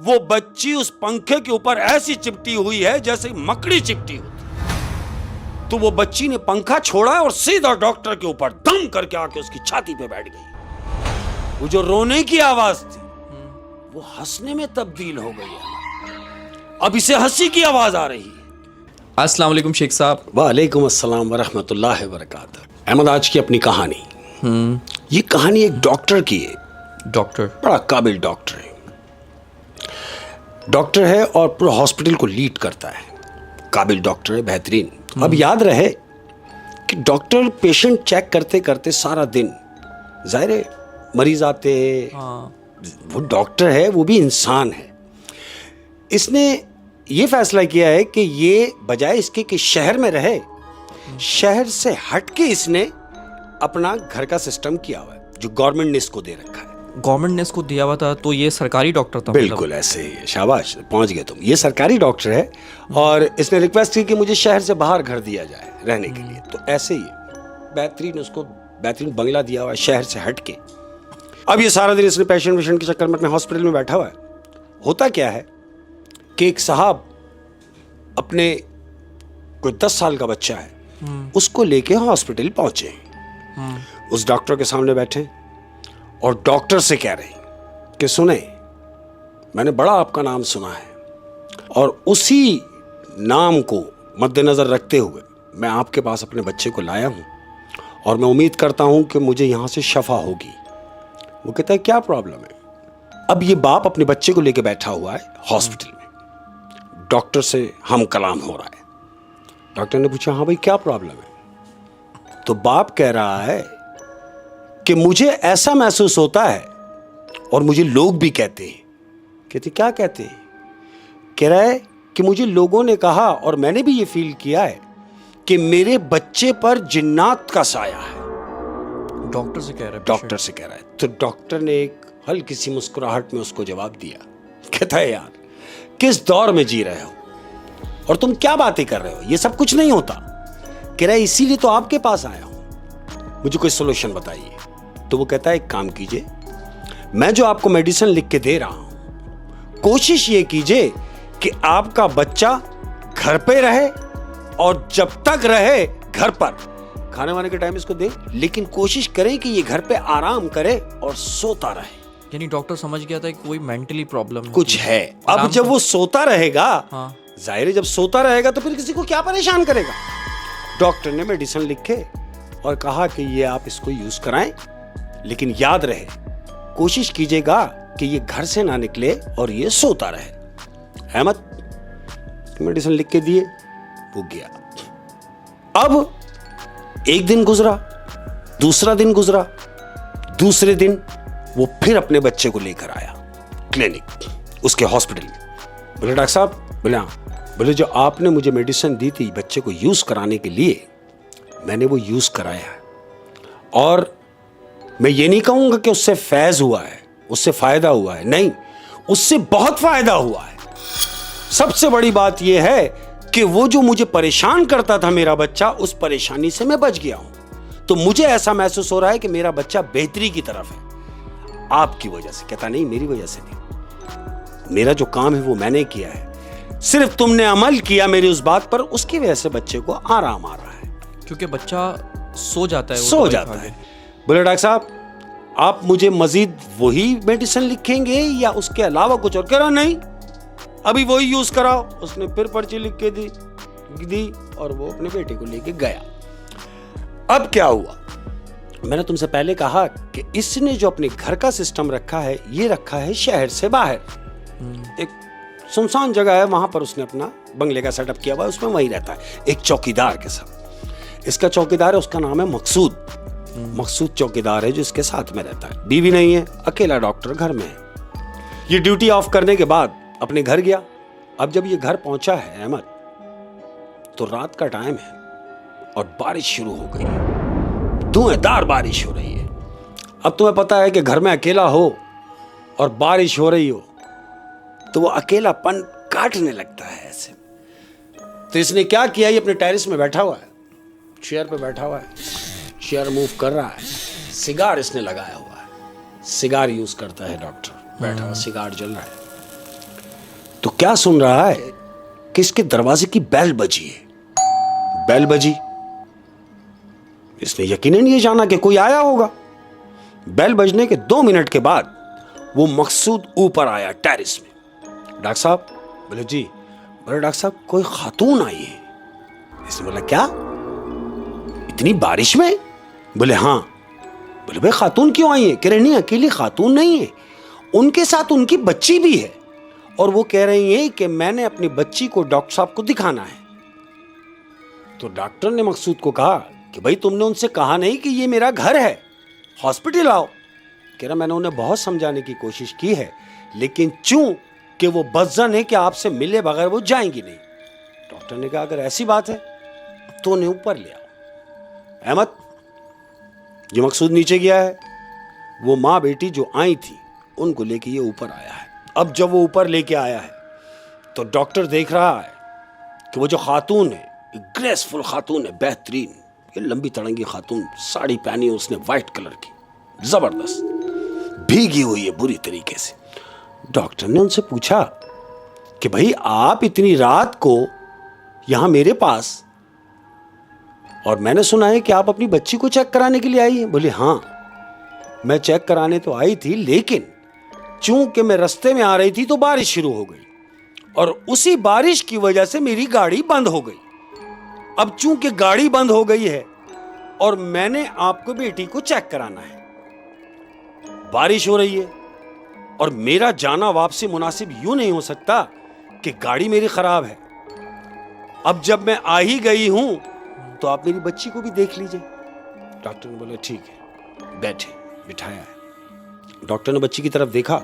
वो बच्ची उस पंखे के ऊपर ऐसी चिपटी हुई है जैसे मकड़ी चिपटी होती। तो वो बच्ची ने पंखा छोड़ा और सीधा डॉक्टर के ऊपर दम करके आके उसकी छाती पे बैठ गई। वो जो रोने की आवाज थी वो हंसने में तब्दील हो गई है। अब इसे हंसी की आवाज आ रही है। अस्सलाम वालेकुम शेख साहब। वालेकुम अस्सलाम वरहमतुल्लाहि वबरकातुहू। अहमद, आज की अपनी कहानी, ये कहानी एक डॉक्टर की है। डॉक्टर, बड़ा काबिल डॉक्टर है। डॉक्टर है और पूरा हॉस्पिटल को लीड करता है। काबिल डॉक्टर है, बेहतरीन। अब याद रहे कि डॉक्टर पेशेंट चेक करते करते सारा दिन, जाहिर है मरीज आते हैं, वो डॉक्टर है, वो भी इंसान है। इसने ये फैसला किया है कि ये बजाय इसके कि शहर में रहे, शहर से हट के इसने अपना घर का सिस्टम किया हुआ है जो गवर्नमेंट ने इसको दे रखा है। गवर्नमेंट ने इसको दिया हुआ था, तो ये सरकारी डॉक्टर था? बिल्कुल ऐसे ही है। शाबाश, पहुंच गए तुम। ये सरकारी डॉक्टर है और इसने रिक्वेस्ट की कि मुझे शहर से बाहर घर दिया जाए रहने के लिए। तो ऐसे ही बेहतरीन, उसको बेहतरीन बंगला दिया हुआ है शहर से हट के। अब ये सारा दिन इसने पेशेंट के चक्कर में अपने हॉस्पिटल में बैठा हुआ है। होता क्या है कि एक साहब अपने कोई 10 साल का बच्चा है, उसको लेके हॉस्पिटल पहुंचे। उस डॉक्टर के सामने बैठे और डॉक्टर से कह रहे हैं कि सुने, मैंने बड़ा आपका नाम सुना है और उसी नाम को मद्देनजर रखते हुए मैं आपके पास अपने बच्चे को लाया हूं और मैं उम्मीद करता हूं कि मुझे यहां से शफा होगी। वो कहता है क्या प्रॉब्लम है? अब ये बाप अपने बच्चे को लेके बैठा हुआ है हॉस्पिटल में, डॉक्टर से हम कलाम हो रहा है। डॉक्टर ने पूछा, हाँ भाई क्या प्रॉब्लम है? तो बाप कह रहा है कि मुझे ऐसा महसूस होता है और मुझे लोग भी कहते हैं। कहते क्या कहते हैं? कह रहा है कि मुझे लोगों ने कहा और मैंने भी ये फील किया है कि मेरे बच्चे पर जिन्नात का साया है। डॉक्टर से कह रहा है? डॉक्टर से कह रहा है। तो डॉक्टर ने एक हल्की सी मुस्कुराहट में उसको जवाब दिया। कहता है यार, किस दौर में जी रहे हो और तुम क्या बातें कर रहे हो, ये सब कुछ नहीं होता। कह रहा है इसीलिए तो आपके पास आया हूं, मुझे कोई सोल्यूशन बताइए। तो वो कहता है एक काम कीजिए, मैं जो आपको मेडिसिन लिख के दे रहा हूं, कोशिश ये कीजिए कि आपका बच्चा घर पे रहे और जब तक रहे घर पर खाने वाने के टाइम इसको दे, लेकिन कोशिश करें कि ये घर पे आराम करे और सोता रहे। यानी डॉक्टर समझ गया था कि कोई मेंटली प्रॉब्लम कुछ है। अब जब वो सोता रहेगा, जाहिर है जब सोता रहेगा तो फिर किसी को क्या परेशान करेगा। डॉक्टर ने मेडिसिन लिखे और कहा कि ये आप इसको यूज कराएं, लेकिन याद रहे कोशिश कीजिएगा कि ये घर से ना निकले और ये सोता रहे। अहमद, मेडिसिन लिख के दिए, वो गया। अब एक दिन गुजरा, दूसरा दिन गुजरा, दूसरे दिन वो फिर अपने बच्चे को लेकर आया क्लिनिक, उसके हॉस्पिटल में। बोले डॉक्टर साहब, बोले हाँ। बोले जो आपने मुझे मेडिसिन दी थी बच्चे को यूज कराने के लिए, मैंने वो यूज कराया है और मैं ये नहीं कहूंगा कि उससे फैज हुआ है, उससे फायदा हुआ है, नहीं, उससे बहुत फायदा हुआ है। सबसे बड़ी बात यह है कि वो जो मुझे परेशान करता था मेरा बच्चा, उस परेशानी से मैं बच गया हूं। तो मुझे ऐसा महसूस हो रहा है कि मेरा बच्चा बेहतरी की तरफ है आपकी वजह से। कहता नहीं, मेरी वजह से नहीं, मेरा जो काम है वो मैंने किया है, सिर्फ तुमने अमल किया मेरी उस बात पर, उसकी वजह से बच्चे को आराम आ रहा है। क्योंकि बच्चा सो जाता है, सो जाता है। बोले डॉक्टर साहब, आप मुझे मजीद वही मेडिसिन लिखेंगे या उसके अलावा कुछ और? कह रहा नहीं, अभी वही यूज कराओ। उसने फिर पर्ची लिख के दी और वो अपने बेटे को लेके गया। अब क्या हुआ, मैंने तुमसे पहले कहा कि इसने जो अपने घर का सिस्टम रखा है, ये रखा है शहर से बाहर। एक सुनसान जगह है, वहां पर उसने अपना बंगले का सेटअप किया हुआ है, उसमें वहीं रहता है एक चौकीदार के साथ। इसका चौकीदार है, उसका नाम है मकसूद। मकसूद चौकीदार है जो इसके साथ में रहता है। बीवी नहीं है, अकेला डॉक्टर घर में है। ये ड्यूटी ऑफ करने के बाद अपने घर गया। अब जब ये घर पहुंचा है अहमद, तो रात का टाइम है और बारिश शुरू हो गई है, धुएंधार बारिश हो रही है। अब तुम्हें पता है कि घर में अकेला हो और बारिश हो रही हो तो वो अकेलापन काटने लगता है ऐसे। तो इसने क्या किया, ये अपने टेरेस में बैठा हुआ है, चेयर पे बैठा हुआ है, चेयर मूव कर रहा है, सिगार इसने लगाया हुआ है, सिगार यूज करता है डॉक्टर, बैठा हुआ सिगार जल रहा है। तो क्या सुन रहा है कि इसके दरवाजे की बेल बजी है। बेल बजी, इसने यकीनन ये जाना कि कोई आया होगा। बेल बजने के 2 मिनट के बाद वो मकसूद ऊपर आया टेरिस में। डॉक्टर साहब, बोले जी। बोले डॉक्टर साहब कोई खातून आई है। इसने बोला क्या, इतनी बारिश में? बोले हाँ। बोले भाई खातून क्यों आई है? कह रहे नहीं, अकेली खातून नहीं है, उनके साथ उनकी बच्ची भी है, और वो कह रही है कि मैंने अपनी बच्ची को डॉक्टर साहब को दिखाना है। तो डॉक्टर ने मकसूद को कहा कि भाई तुमने उनसे कहा नहीं कि ये मेरा घर है, हॉस्पिटल आओ। कह रहा मैंने उन्हें बहुत समझाने की कोशिश की है, लेकिन चूं कि वो बदजन है कि आपसे मिले बगैर वो जाएंगी नहीं। डॉक्टर ने कहा अगर ऐसी बात है तो उन्हें ऊपर ले आओ। अहमद, जो मकसूद नीचे गया है, वो माँ बेटी जो आई थी उनको लेके ये ऊपर आया है। अब जब वो ऊपर लेके आया है तो डॉक्टर देख रहा है कि वो जो खातून है, ग्रेसफुल खातून है, बेहतरीन, ये लंबी तड़ंगी खातून, साड़ी पहनी है उसने वाइट कलर की, जबरदस्त, भीगी हुई है बुरी तरीके से। डॉक्टर ने उनसे पूछा कि भाई आप इतनी रात को यहां मेरे पास, और मैंने सुना है कि आप अपनी बच्ची को चेक कराने के लिए आई हैं। बोले हाँ, मैं चेक कराने तो आई थी, लेकिन चूंकि मैं रास्ते में आ रही थी तो बारिश शुरू हो गई, और उसी बारिश की वजह से मेरी गाड़ी बंद हो गई। अब चूंकि गाड़ी बंद हो गई है और मैंने आपको बेटी को चेक कराना है, बारिश हो रही है, और मेरा जाना वापसी मुनासिब यूं नहीं हो सकता कि गाड़ी मेरी खराब है। अब जब मैं आ ही गई हूं तो आप मेरी बच्ची को भी देख लीजिए। डॉक्टर ने बोला ठीक है, बैठे, बिठाया है। डॉक्टर ने बच्ची की तरफ देखा,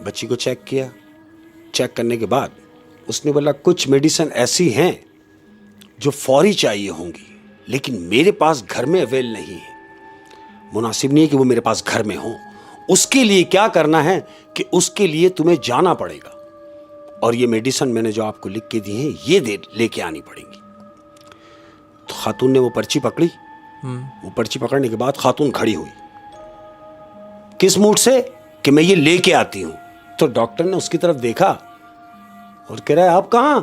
बच्ची को चेक किया। चेक करने के बाद उसने बोला कुछ मेडिसिन ऐसी हैं जो फौरी चाहिए होंगी, लेकिन मेरे पास घर में अवेल नहीं है, मुनासिब नहीं है कि वो मेरे पास घर में हो। उसके लिए क्या करना है कि उसके लिए तुम्हें जाना पड़ेगा, और ये मेडिसिन मैंने जो आपको लिख के दी है ये दे लेके आनी पड़ेंगी। तो खातून ने वो पर्ची पकड़ी। वो पर्ची पकड़ने के बाद खातून खड़ी हुई, किस मूड से कि मैं ये लेके आती हूं। तो डॉक्टर ने उसकी तरफ देखा और कह रहा है आप कहां,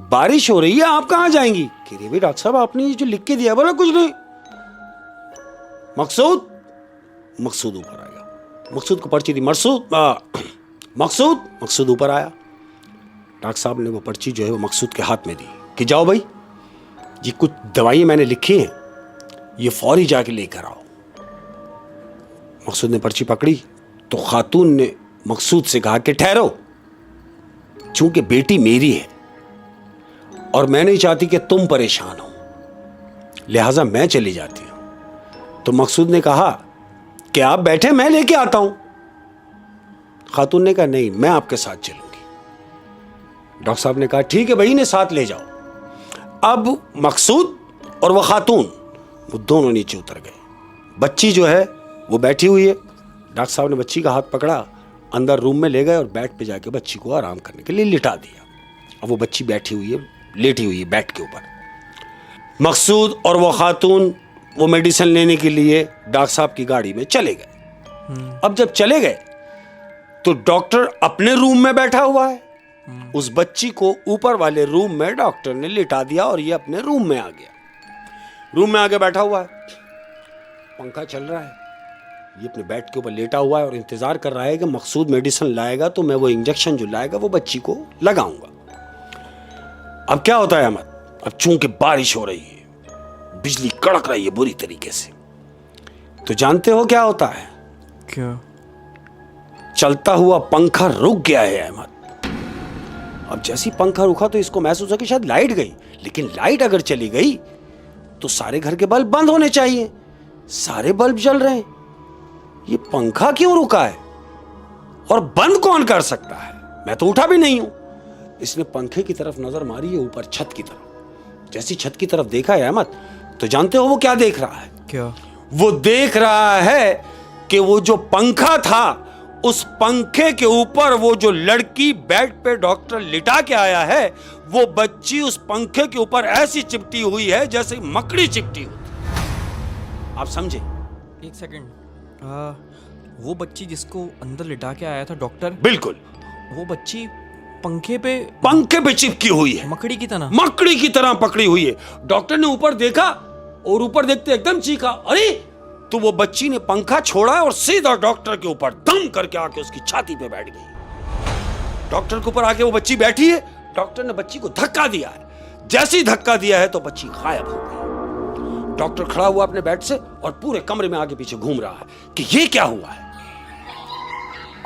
बारिश हो रही है, आप कहां जाएंगी? कह रही भाई डॉक्टर साहब आपने ये जो लिख के दिया। बोला कुछ नहीं। मकसूद ऊपर आ गया। मकसूद को पर्ची दी, मकसूद ऊपर आया। डॉक्टर साहब ने वो पर्ची जो है वो मकसूद के हाथ में दी कि जाओ भाई, ये कुछ दवाइयां मैंने लिखी हैं, ये फौरी जाके लेकर आओ। मकसूद ने पर्ची पकड़ी तो खातून ने मकसूद से कहा कि ठहरो, चूंकि बेटी मेरी है और मैं नहीं चाहती कि तुम परेशान हो, लिहाजा मैं चली जाती हूं। तो मकसूद ने कहा कि आप बैठे, मैं लेके आता हूं। खातून ने कहा नहीं, मैं आपके साथ चलूंगी। डॉक्टर साहब ने कहा ठीक है भाई, इन्हें साथ ले जाओ। अब मकसूद और वह खातून वो दोनों नीचे उतर गए। बच्ची जो है वो बैठी हुई है। डॉक्टर साहब ने बच्ची का हाथ पकड़ा, अंदर रूम में ले गए और बेड पे जाके बच्ची को आराम करने के लिए लिटा दिया। अब वो बच्ची बैठी हुई है, लेटी हुई है बेड के ऊपर। मकसूद और वो खातून वो मेडिसिन लेने के लिए डॉक्टर साहब की गाड़ी में चले गए। अब जब चले गए तो डॉक्टर अपने रूम में बैठा हुआ है, उस बच्ची को ऊपर वाले रूम में डॉक्टर ने लिटा दिया और ये अपने रूम में आ गया। रूम में आके बैठा हुआ है, पंखा चल रहा है, ये अपने बेड के ऊपर लेटा हुआ है और इंतजार कर रहा है कि मकसूद मेडिसिन लाएगा तो मैं वो इंजेक्शन जो लाएगा वो बच्ची को लगाऊंगा। अब क्या होता है अहमद, अब चूंकि बारिश हो रही है, बिजली कड़क रही है बुरी तरीके से, तो जानते हो क्या होता है? क्या? चलता हुआ पंखा रुक गया है अहमद। अब जैसी पंखा रुका तो इसको महसूस हुआ कि शायद लाइट गई, लेकिन लाइट अगर चली गई तो सारे घर के बल्ब बंद होने चाहिए, सारे बल्ब जल रहे हैं, ये पंखा क्यों रुका है और बंद कौन कर सकता है? मैं तो उठा भी नहीं हूं। इसने पंखे की तरफ नजर मारी है, ऊपर छत की तरफ। जैसी छत की तरफ देखा है अहमद, तो जानते हो वो क्या देख रहा है? क्या? वो देख रहा है कि वो जो पंखा था, उस पंखे के ऊपर वो जो लड़की बेड पे डॉक्टर लिटा के आया है, वो बच्ची उस पंखे के ऊपर ऐसी चिपटी हुई है जैसे मकड़ी चिपटी होती। आप समझे? एक सेकंड, वो बच्ची जिसको अंदर लिटा के आया था डॉक्टर, बिल्कुल। वो बच्ची पंखे पे चिपकी हुई है, मकड़ी की तरह। मकड़ी की तरह पकड़ी हुई है। डॉक्टर ने ऊपर देखा और ऊपर देखते एकदम चीखा, अरे! तो वो बच्ची ने पंखा छोड़ा और सीधा डॉक्टर के ऊपर दम करके आके उसकी छाती पे बैठ गई। डॉक्टर के ऊपर आके वो बच्ची बैठी है। डॉक्टर ने बच्ची को धक्का दिया है। जैसे ही धक्का दिया है तो बच्ची गायब हो गई। डॉक्टर खड़ा हुआ अपने बेड से और पूरे कमरे में आगे पीछे घूम रहा है कि ये क्या हुआ है।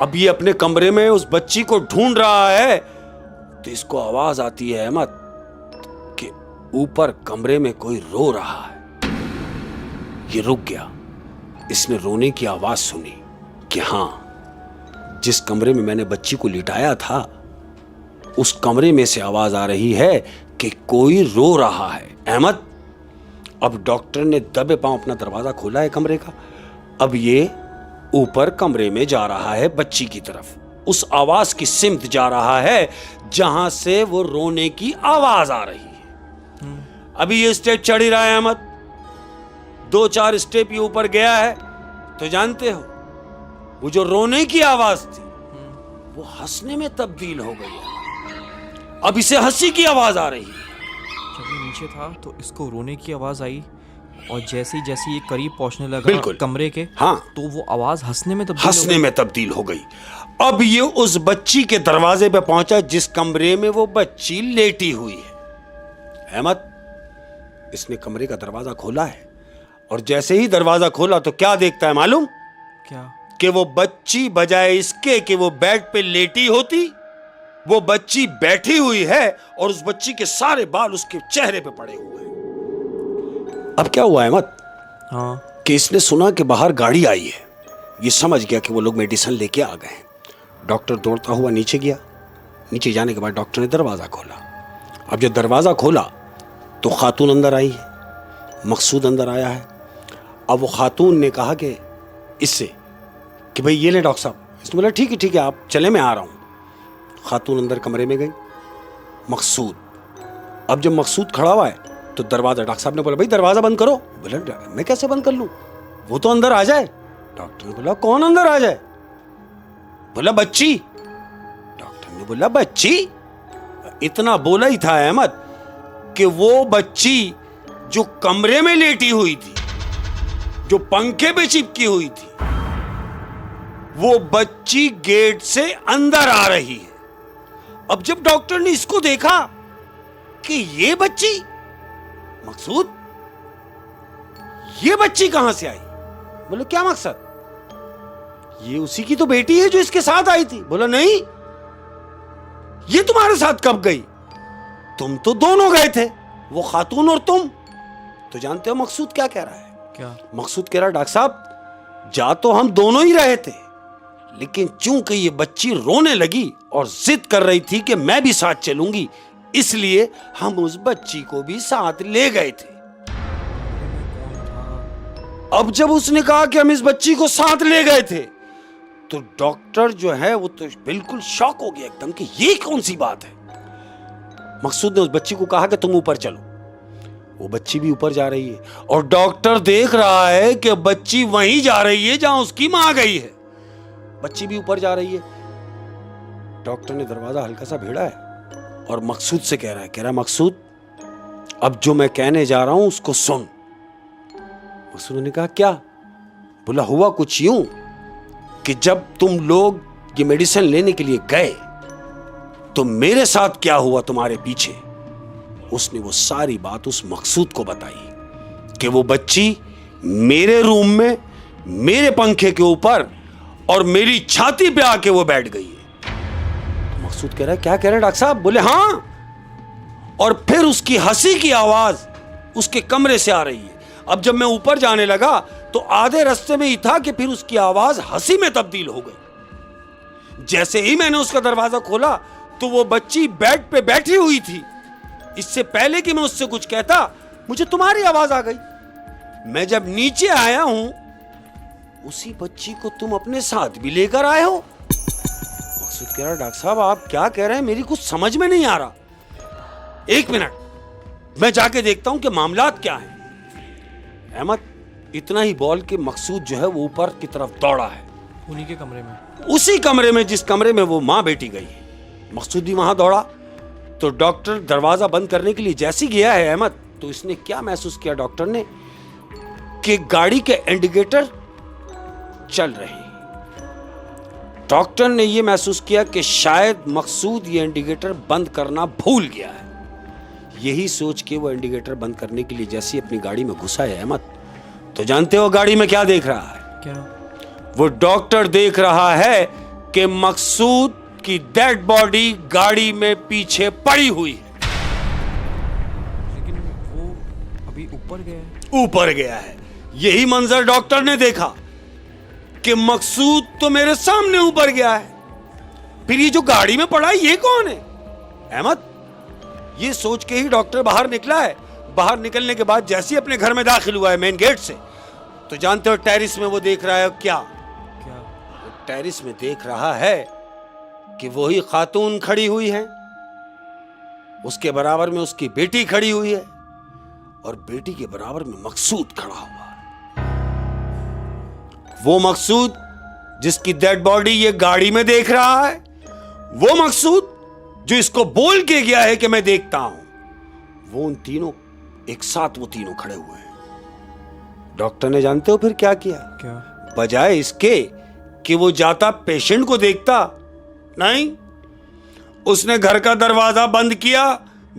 अब ये अपने कमरे में उस बच्ची को ढूंढ रहा है तो इसको आवाज आती है अहमद कि ऊपर कमरे में कोई रो रहा है। ये रुक गया। इसने रोने की आवाज सुनी कि हां, जिस कमरे में मैंने बच्ची को लिटाया था उस कमरे में से आवाज आ रही है कि कोई रो रहा है। अहमद, अब डॉक्टर ने दबे पांव अपना दरवाजा खोला है कमरे का। अब ये ऊपर कमरे में जा रहा है बच्ची की तरफ, उस आवाज की सिमत जा रहा है जहां से वो रोने की आवाज आ रही है। अभी ये स्टेप चढ़ ही रहा है अहमद। 2-4 स्टेप ये ऊपर गया है तो जानते हो वो जो रोने की आवाज थी वो हंसने में तब्दील हो गई है। अब इसे हंसी की आवाज आ रही है। जब ये नीचे था तो इसको रोने की आवाज आई और जैसे ये करीब पहुंचने लगा बिल्कुल कमरे के, हाँ, तो वो आवाज हंसने में तब्दील हो गई। अब ये उस बच्ची के दरवाजे पे पहुंचा जिस कमरे में वो बच्ची लेटी हुई है। अहमद, इसने कमरे का दरवाजा खोला है और जैसे ही दरवाजा खोला तो क्या देखता है मालूम? क्या? कि वो बच्ची बजाय इसके कि वो बेड पे लेटी होती, वो बच्ची बैठी हुई है और उस बच्ची के सारे बाल उसके चेहरे पे पड़े हुए हैं। अब क्या हुआ अहमद? हाँ, कि इसने सुना कि बाहर गाड़ी आई है। ये समझ गया कि वो लोग मेडिसिन लेके आ गए हैं। डॉक्टर दौड़ता हुआ नीचे गया। नीचे जाने के बाद डॉक्टर ने दरवाजा खोला। अब जब दरवाजा खोला तो खातून अंदर आई है, मकसूद अंदर आया है। अब वो खातून ने कहा कि इससे कि भाई ये ले डॉक्टर साहब। इसने बोला ठीक है आप चले, मैं आ रहा हूँ। खातून अंदर कमरे में गई। मकसूद, अब जब मकसूद खड़ा हुआ है तो दरवाजा, डॉक्टर साहब ने बोला भाई दरवाजा बंद करो। बोला मैं कैसे बंद कर लूं, वो तो अंदर आ जाए। डॉक्टर ने बोला कौन अंदर आ जाए? बोला बच्ची। डॉक्टर ने बोला बच्ची? इतना बोला ही था अहमद कि वो बच्ची जो कमरे में लेटी हुई थी, जो पंखे पे चिपकी हुई थी, वो बच्ची गेट से अंदर आ रही है। अब जब डॉक्टर ने इसको देखा कि ये बच्ची, मकसूद ये बच्ची कहां से आई? बोले क्या मकसद? ये उसी की तो बेटी है जो इसके साथ आई थी। बोला नहीं, ये तुम्हारे साथ कब गई? तुम तो दोनों गए थे, वो खातून और तुम। तो जानते हो मकसूद क्या कह रहा है? क्या? मकसूद कह रहा है डॉक्टर साहब जा तो हम दोनों ही रहे थे, लेकिन चूंकि ये बच्ची रोने लगी और जिद कर रही थी कि मैं भी साथ चलूंगी, इसलिए हम उस बच्ची को भी साथ ले गए थे। अब जब उसने कहा कि हम इस बच्ची को साथ ले गए थे तो डॉक्टर जो है वो तो बिल्कुल शॉक हो गया एकदम कि ये कौन सी बात है। मकसूद ने उस बच्ची को कहा कि तुम ऊपर चलो। वो बच्ची भी ऊपर जा रही है और डॉक्टर देख रहा है कि बच्ची वहीं जा रही है जहां उसकी मां गई है। बच्ची भी ऊपर जा रही है। डॉक्टर ने दरवाजा हल्का सा भिड़ा है और मकसूद से कह रहा है मकसूद अब जो मैं कहने जा रहा हूं उसको सुन। मकसूद ने कहा क्या? बोला हुआ कुछ यूं कि जब तुम लोग ये मेडिसिन लेने के लिए गए तो मेरे साथ क्या हुआ तुम्हारे पीछे। उसने वो सारी बात उस मकसूद को बताई कि वो बच्ची मेरे रूम में मेरे पंखे के ऊपर और मेरी छाती पे आके वो बैठ गई है। तो मकसूद कह रहा है क्या कह रहे हैं डॉक्टर साहब? बोले हाँ। और फिर उसकी हंसी की आवाज उसके कमरे से आ रही है। अब जब मैं ऊपर जाने लगा तो आधे रास्ते में ही था कि फिर उसकी आवाज हंसी में तब्दील हो गई। जैसे ही मैंने उसका दरवाजा खोला तो वो बच्ची बेड पे बैठी हुई थी। इससे पहले कि मैं उससे कुछ कहता मुझे तुम्हारी आवाज आ गई। मैं जब नीचे आया हूं उसी बच्ची को तुम अपने साथ भी लेकर आए हो। मकसूद कह रहा डॉक्टर साहब आप क्या कह रहे हैं, मेरी कुछ समझ में नहीं आ रहा। एक मिनट मैं जाके देखता हूं कि मामलात क्या है। अहमद इतना ही बोल के मकसूद जो है वो ऊपर की तरफ दौड़ा है। उन्हीं के कमरे में, उसी कमरे में जिस कमरे में वो मां बेटी गई है। मकसूद भी वहां दौड़ा। तो डॉक्टर दरवाजा बंद करने के लिए जैसे गया है अहमद, तो इसने क्या महसूस किया डॉक्टर ने कि गाड़ी के इंडिकेटर चल रहे हैं। डॉक्टर ने यह महसूस किया कि शायद मकसूद ये इंडिकेटर बंद करना भूल गया है। यही सोच के वो इंडिकेटर बंद करने के लिए जैसे अपनी गाड़ी में घुसा है अहमद, तो जानते हो गाड़ी में क्या देख रहा है? क्या? वो डॉक्टर देख रहा है कि मकसूद की डेड बॉडी गाड़ी में पीछे पड़ी हुई है। लेकिन वो अभी ऊपर गया है। ऊपर गया है। यही मंजर डॉक्टर ने देखा कि मकसूद तो मेरे सामने ऊपर गया है, फिर ये जो गाड़ी में पड़ा है ये कौन है? अहमद, ये सोच के ही डॉक्टर बाहर निकला है। बाहर निकलने के बाद जैसे ही अपने घर में दाखिल हुआ है मेन गेट से, तो जानते हो टेरिस में वो देख रहा है क्या? क्या? वो टेरिस में देख रहा है कि वही खातून खड़ी हुई है, उसके बराबर में उसकी बेटी खड़ी हुई है, और बेटी के बराबर में मकसूद खड़ा हुआ है। वो मकसूद जिसकी डेड बॉडी ये गाड़ी में देख रहा है, वो मकसूद जो इसको बोल के गया है कि मैं देखता हूं, वो उन तीनों एक साथ वो तीनों खड़े हुए हैं। डॉक्टर ने जानते हो फिर क्या किया? क्या? बजाय इसके कि वो जाता पेशेंट को देखता, नहीं, उसने घर का दरवाजा बंद किया,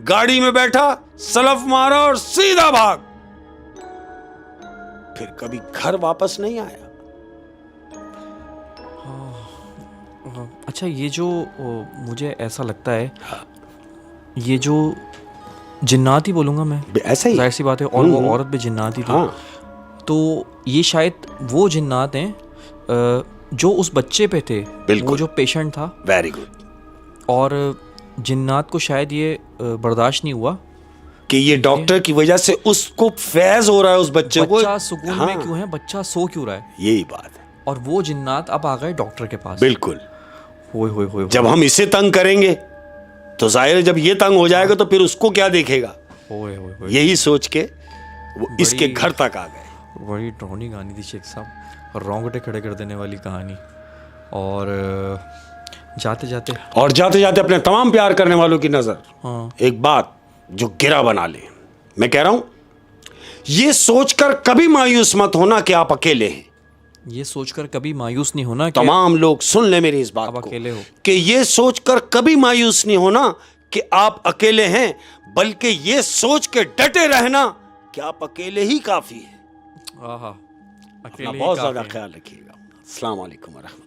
गाड़ी में बैठा, सलफ मारा और सीधा भाग। फिर कभी घर वापस नहीं आया। अच्छा, ये जो मुझे ऐसा लगता है, ये जो जिन्नात ही बोलूँगा मैं, ऐसा ही जाहिर सी बात है, और वो औरत भी जिन्नात ही थी। हाँ। तो ये शायद वो जिन्नात हैं जो उस बच्चे पे थे, वो जो पेशेंट था। Very good. और जिन्नात को शायद ये बर्दाश्त नहीं हुआ कि ये डॉक्टर की वजह से उसको फैज हो रहा है उस बच्चे को। बच्चा सुकून हाँ। में क्यों है, बच्चा सो क्यों रहा है। यही बात है। और वो जिन्नात अब आ गए डॉक्टर के पास। बिल्कुल। होए होए होए। जब हम इसे तंग करेंगे तो जाहिर है जब ये तंग हो जाएगा तो फिर उसको क्या देखेगा? होए होए होए। यही सोच के वो इसके घर तक आ गए। बड़ी ड्रोनी कहानी थी शेख साहब, रोंगटे खड़े कर देने वाली कहानी। और जाते जाते अपने तमाम प्यार करने वालों की नजर, हाँ, एक बात जो गिरा बना ले। मैं कह रहा हूं, ये सोचकर कभी मायूस मत होना कि आप अकेले हैं। ये सोचकर कभी मायूस नहीं होना कि तमाम लोग सुन ले मेरी इस बात आप को, अकेले हो। कि ये सोचकर कभी मायूस नहीं होना कि आप अकेले हैं, बल्कि ये सोच के डटे रहना कि आप अकेले ही काफी है। आहा, अकेले ही बहुत काफी ज्यादा हैं। ख्याल रखिएगा। अस्सलाम वालेकुम व रहमतुल्लाह।